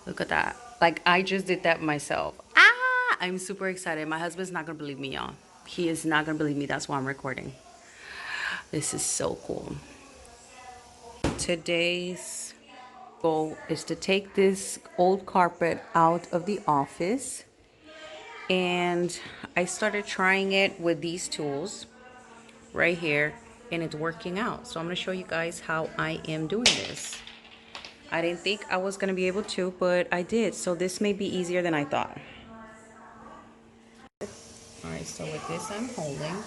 Look at that. Like, I just did that myself. Ah, I'm super excited. My husband's not gonna believe me, y'all. He is not gonna believe me. That's why I'm recording. This is so cool. Today's goal is to take this old carpet out of the office, and I started trying it with these tools right here, and it's working out. So I'm going to show you guys how I am doing this. I didn't think I was going to be able to, but I did. So this may be easier than I thought. All right, so with this I'm holding.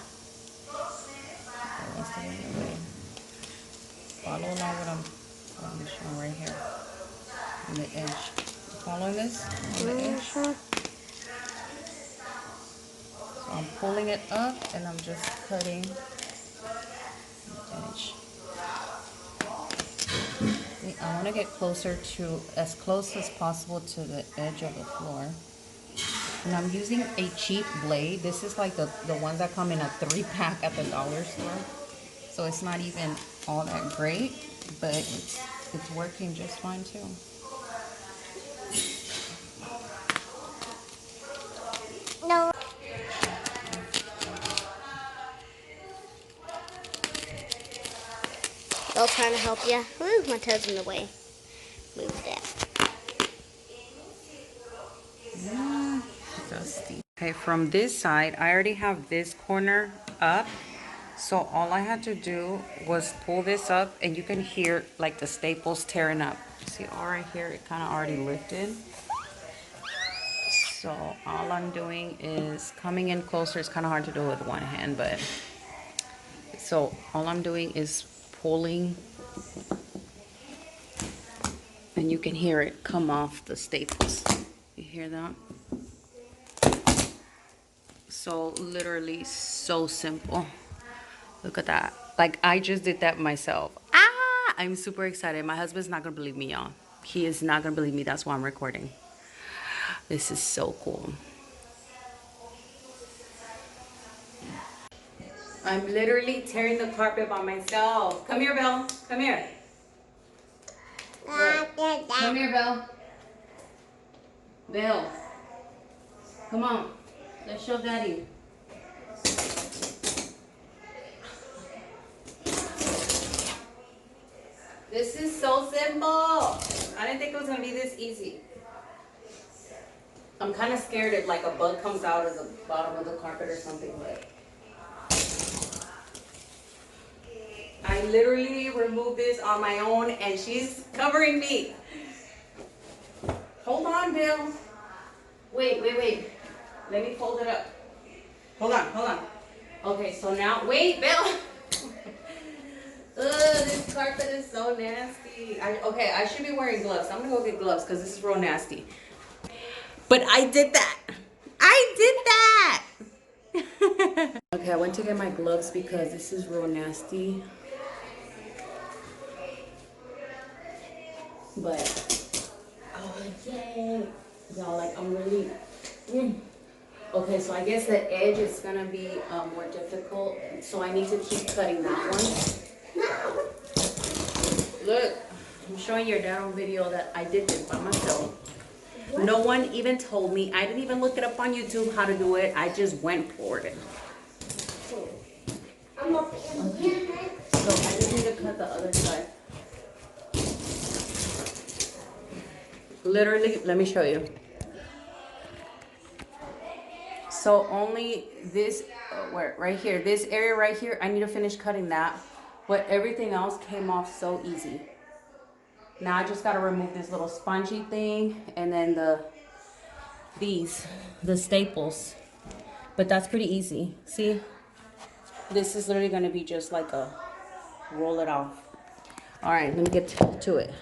Follow along what I'm showing right here on the edge. Following this on the edge. So I'm pulling it up and I'm just cutting the edge. I want to get closer to, as close as possible to the edge of the floor. And I'm using a cheap blade. This is like the ones that come in a 3-pack at the dollar store. So it's not even all that great, but it's working just fine too. No. I'll try to help you. Ooh, my toe's in the way. Move that. Dusty. Okay, from this side, I already have this corner up. So all I had to do was pull this up, and you can hear like the staples tearing up. See, all right here, it kind of already lifted. So all I'm doing is coming in closer. It's kind of hard to do with one hand, but so all I'm doing is pulling, and you can hear it come off the staples. You hear that? So literally so simple. Look at that. Like, I just did that myself. Ah, I'm super excited. My husband's not gonna believe me, y'all. He is not gonna believe me. That's why I'm recording. This is so cool. I'm literally tearing the carpet by myself. Come here, Belle. Come here. Look. Come here, Belle. Belle. Come on. Let's show Daddy. This is so simple. I didn't think it was gonna be this easy. I'm kind of scared if like a bug comes out of the bottom of the carpet or something, but I literally removed this on my own and she's covering me. Hold on, Bill. Wait. Let me fold it up. Hold on. Okay, so now, wait, Bill. Ugh, this carpet is so nasty. Okay, I should be wearing gloves. I'm gonna go get gloves because this is real nasty. But I did that. Okay, I went to get my gloves because this is real nasty. But, oh, yay. Y'all, like, I'm really, Okay, so I guess the edge is gonna be more difficult. So I need to keep cutting that one. Look, I'm showing your dad on video that I did this by myself. What? No one even told me. I didn't even look it up on YouTube how to do it. I just went for it. Okay. So I just need to cut the other side. Literally, let me show you. So only this, right here, this area right here, I need to finish cutting that. But everything else came off so easy. Now I just gotta remove this little spongy thing and then the staples. But that's pretty easy. See? This is literally gonna be just like a roll it off. All right, let me get to it.